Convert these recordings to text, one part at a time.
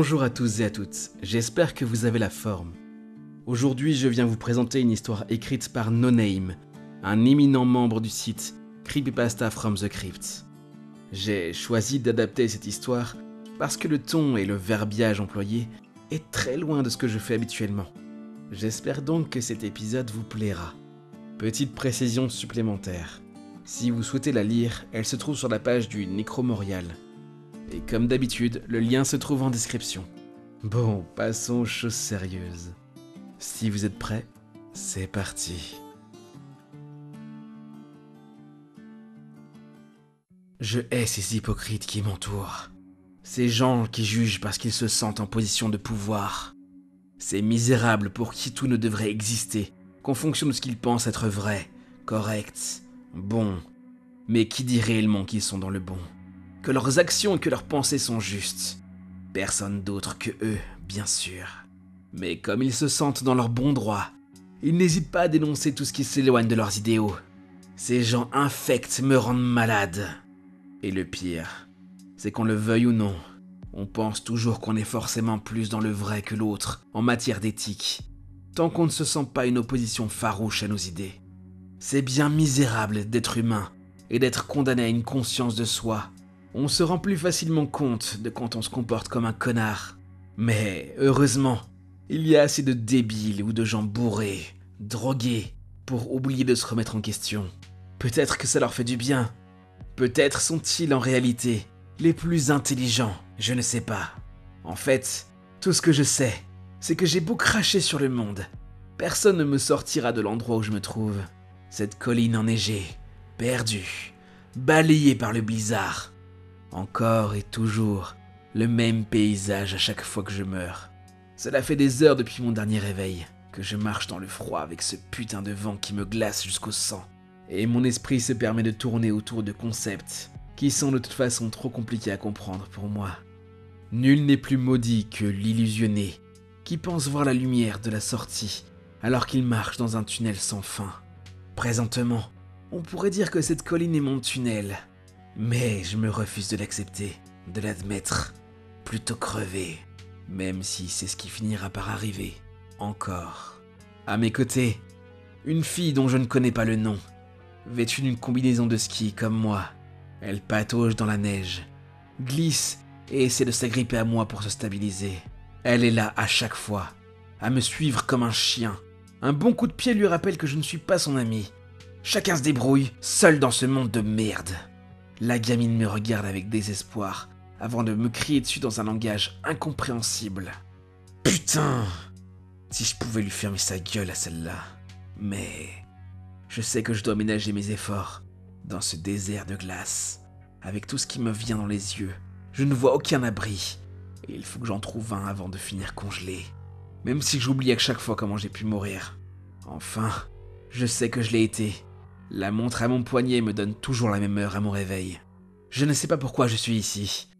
Bonjour à tous et à toutes, j'espère que vous avez la forme. Aujourd'hui, je viens vous présenter une histoire écrite par NoName, un éminent membre du site Creepypasta from the Crypt. J'ai choisi d'adapter cette histoire parce que le ton et le verbiage employé est très loin de ce que je fais habituellement. J'espère donc que cet épisode vous plaira. Petite précision supplémentaire. Si vous souhaitez la lire, elle se trouve sur la page du Necromorial. Et comme d'habitude, le lien se trouve en description. Bon, passons aux choses sérieuses. Si vous êtes prêts, c'est parti. Je hais ces hypocrites qui m'entourent. Ces gens qui jugent parce qu'ils se sentent en position de pouvoir. Ces misérables pour qui tout ne devrait exister qu'en fonction de ce qu'ils pensent être vrai, correct, bon. Mais qui dit réellement qu'ils sont dans le bon ? Que leurs actions et que leurs pensées sont justes. Personne d'autre que eux, bien sûr. Mais comme ils se sentent dans leur bon droit, ils n'hésitent pas à dénoncer tout ce qui s'éloigne de leurs idéaux. Ces gens infects me rendent malade. Et le pire, c'est qu'on le veuille ou non, on pense toujours qu'on est forcément plus dans le vrai que l'autre en matière d'éthique, tant qu'on ne se sent pas une opposition farouche à nos idées. C'est bien misérable d'être humain et d'être condamné à une conscience de soi. On se rend plus facilement compte de quand on se comporte comme un connard. Mais heureusement, il y a assez de débiles ou de gens bourrés, drogués, pour oublier de se remettre en question. Peut-être que ça leur fait du bien. Peut-être sont-ils en réalité les plus intelligents, je ne sais pas. En fait, tout ce que je sais, c'est que j'ai beau cracher sur le monde, personne ne me sortira de l'endroit où je me trouve. Cette colline enneigée, perdue, balayée par le blizzard. Encore et toujours, le même paysage à chaque fois que je meurs. Cela fait des heures depuis mon dernier réveil que je marche dans le froid avec ce putain de vent qui me glace jusqu'au sang. Et mon esprit se permet de tourner autour de concepts qui sont de toute façon trop compliqués à comprendre pour moi. Nul n'est plus maudit que l'illusionné qui pense voir la lumière de la sortie alors qu'il marche dans un tunnel sans fin. Présentement, on pourrait dire que cette colline est mon tunnel. Mais je me refuse de l'accepter, de l'admettre, plutôt crever, même si c'est ce qui finira par arriver, encore. À mes côtés, une fille dont je ne connais pas le nom, vêtue d'une combinaison de ski comme moi. Elle patauge dans la neige, glisse et essaie de s'agripper à moi pour se stabiliser. Elle est là à chaque fois, à me suivre comme un chien. Un bon coup de pied lui rappelle que je ne suis pas son ami. Chacun se débrouille, seul dans ce monde de merde. La gamine me regarde avec désespoir, avant de me crier dessus dans un langage incompréhensible. Putain! Si je pouvais lui fermer sa gueule à celle-là. Mais je sais que je dois ménager mes efforts dans ce désert de glace. Avec tout ce qui me vient dans les yeux, je ne vois aucun abri. Et il faut que j'en trouve un avant de finir congelé. Même si j'oublie à chaque fois comment j'ai pu mourir. Enfin, je sais que je l'ai été. La montre à mon poignet me donne toujours la même heure à mon réveil. Je ne sais pas pourquoi je suis ici,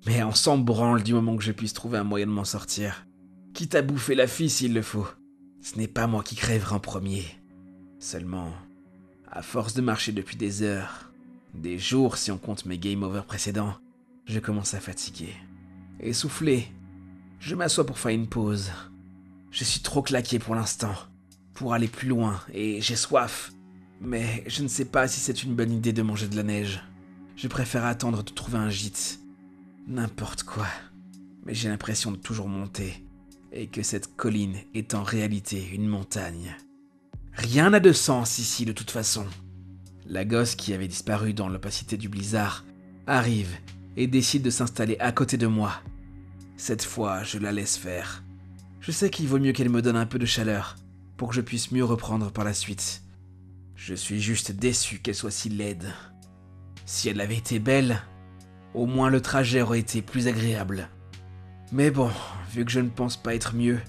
mais on s'en branle du moment que je puisse trouver un moyen de m'en sortir. Quitte à bouffer la fille s'il le faut. Ce n'est pas moi qui crèverai en premier. Seulement, à force de marcher depuis des heures, des jours si on compte mes game over précédents, je commence à fatiguer. Essoufflé, je m'assois pour faire une pause. Je suis trop claqué pour l'instant, pour aller plus loin, et j'ai soif. Mais je ne sais pas si c'est une bonne idée de manger de la neige. Je préfère attendre de trouver un gîte. N'importe quoi. Mais j'ai l'impression de toujours monter. Et que cette colline est en réalité une montagne. Rien n'a de sens ici de toute façon. La gosse qui avait disparu dans l'opacité du blizzard arrive et décide de s'installer à côté de moi. Cette fois, je la laisse faire. Je sais qu'il vaut mieux qu'elle me donne un peu de chaleur pour que je puisse mieux reprendre par la suite. Je suis juste déçu qu'elle soit si laide. Si elle avait été belle, au moins le trajet aurait été plus agréable. Mais bon, vu que je ne pense pas être mieux,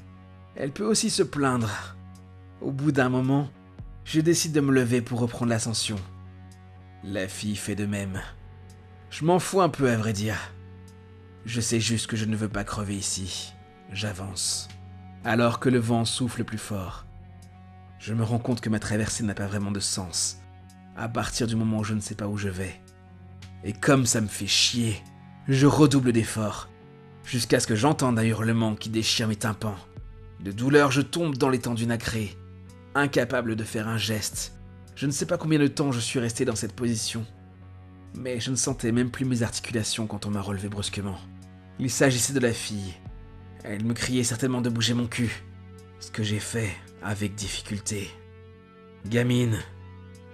elle peut aussi se plaindre. Au bout d'un moment, je décide de me lever pour reprendre l'ascension. La fille fait de même. Je m'en fous un peu à vrai dire. Je sais juste que je ne veux pas crever ici. J'avance. Alors que le vent souffle plus fort. Je me rends compte que ma traversée n'a pas vraiment de sens, à partir du moment où je ne sais pas où je vais. Et comme ça me fait chier, je redouble d'efforts, jusqu'à ce que j'entende un hurlement qui déchire mes tympans. De douleur, je tombe dans l'étendue nacrée, incapable de faire un geste. Je ne sais pas combien de temps je suis resté dans cette position, mais je ne sentais même plus mes articulations quand on m'a relevé brusquement. Il s'agissait de la fille. Elle me criait certainement de bouger mon cul, ce que j'ai fait avec difficulté. « Gamine,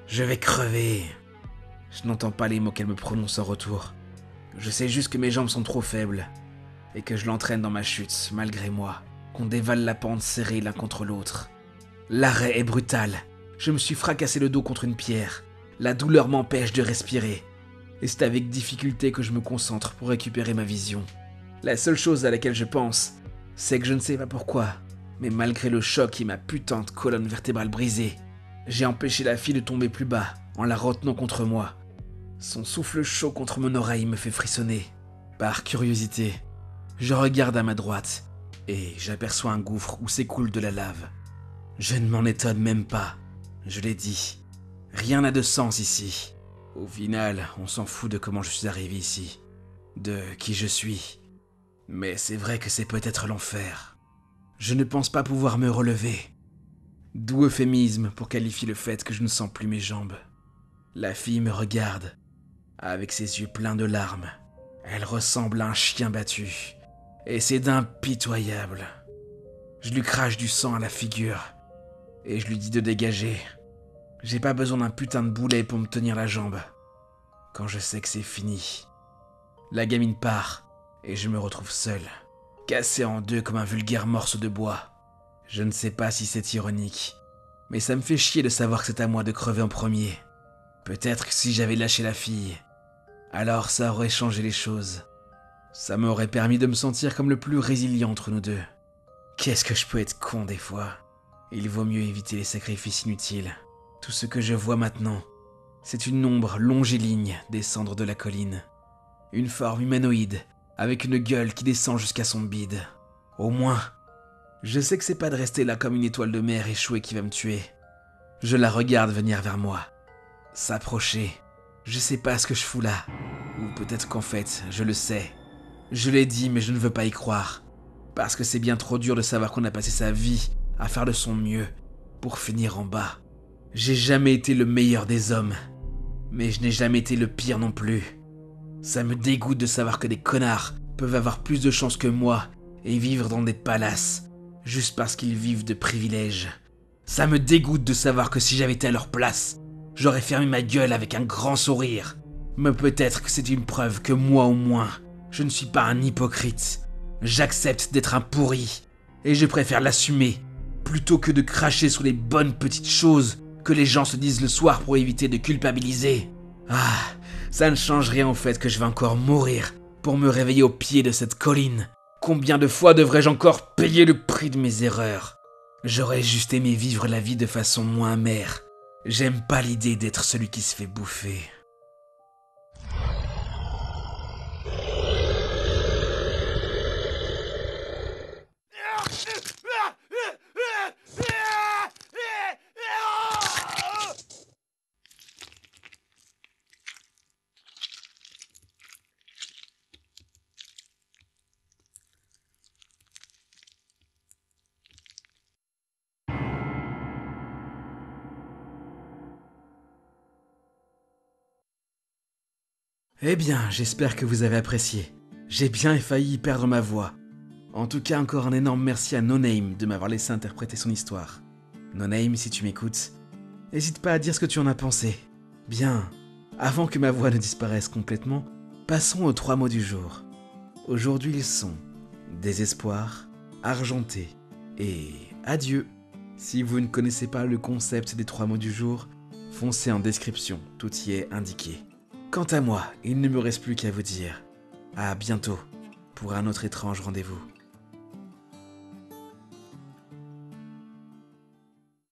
je vais crever !» Je n'entends pas les mots qu'elle me prononce en retour. Je sais juste que mes jambes sont trop faibles et que je l'entraîne dans ma chute, malgré moi, qu'on dévale la pente serrée l'un contre l'autre. L'arrêt est brutal. Je me suis fracassé le dos contre une pierre. La douleur m'empêche de respirer. Et c'est avec difficulté que je me concentre pour récupérer ma vision. La seule chose à laquelle je pense, c'est que je ne sais pas pourquoi, mais malgré le choc et ma putain de colonne vertébrale brisée, j'ai empêché la fille de tomber plus bas en la retenant contre moi. Son souffle chaud contre mon oreille me fait frissonner. Par curiosité, je regarde à ma droite et j'aperçois un gouffre où s'écoule de la lave. Je ne m'en étonne même pas, je l'ai dit. Rien n'a de sens ici. Au final, on s'en fout de comment je suis arrivé ici, de qui je suis. Mais c'est vrai que c'est peut-être l'enfer. Je ne pense pas pouvoir me relever. Doux euphémisme pour qualifier le fait que je ne sens plus mes jambes. La fille me regarde, avec ses yeux pleins de larmes. Elle ressemble à un chien battu, et c'est d'impitoyable. Je lui crache du sang à la figure, et je lui dis de dégager. J'ai pas besoin d'un putain de boulet pour me tenir la jambe. Quand je sais que c'est fini. La gamine part, et je me retrouve seul, cassé en deux comme un vulgaire morceau de bois. Je ne sais pas si c'est ironique, mais ça me fait chier de savoir que c'est à moi de crever en premier. Peut-être que si j'avais lâché la fille, alors ça aurait changé les choses. Ça m'aurait permis de me sentir comme le plus résilient entre nous deux. Qu'est-ce que je peux être con des fois. Il vaut mieux éviter les sacrifices inutiles. Tout ce que je vois maintenant, c'est une ombre longiligne descendre de la colline. Une forme humanoïde, avec une gueule qui descend jusqu'à son bide. Au moins, je sais que c'est pas de rester là comme une étoile de mer échouée qui va me tuer. Je la regarde venir vers moi. S'approcher. Je sais pas ce que je fous là. Ou peut-être qu'en fait, je le sais. Je l'ai dit, mais je ne veux pas y croire. Parce que c'est bien trop dur de savoir qu'on a passé sa vie à faire de son mieux pour finir en bas. J'ai jamais été le meilleur des hommes, mais je n'ai jamais été le pire non plus. Ça me dégoûte de savoir que des connards peuvent avoir plus de chance que moi et vivre dans des palaces, juste parce qu'ils vivent de privilèges. Ça me dégoûte de savoir que si j'avais été à leur place, j'aurais fermé ma gueule avec un grand sourire. Mais peut-être que c'est une preuve que moi au moins, je ne suis pas un hypocrite. J'accepte d'être un pourri, et je préfère l'assumer, plutôt que de cracher sur les bonnes petites choses que les gens se disent le soir pour éviter de culpabiliser. Ah, ça ne change rien au fait que je vais encore mourir pour me réveiller au pied de cette colline. Combien de fois devrais-je encore payer le prix de mes erreurs? J'aurais juste aimé vivre la vie de façon moins amère. J'aime pas l'idée d'être celui qui se fait bouffer. Eh bien, j'espère que vous avez apprécié. J'ai bien failli perdre ma voix. En tout cas, encore un énorme merci à No Name de m'avoir laissé interpréter son histoire. No Name, si tu m'écoutes, n'hésite pas à dire ce que tu en as pensé. Bien, avant que ma voix ne disparaisse complètement, passons aux 3 mots du jour. Aujourd'hui, ils sont désespoir, argenté et adieu. Si vous ne connaissez pas le concept des 3 mots du jour, foncez en description, tout y est indiqué. Quant à moi, il ne me reste plus qu'à vous dire à bientôt pour un autre étrange rendez-vous.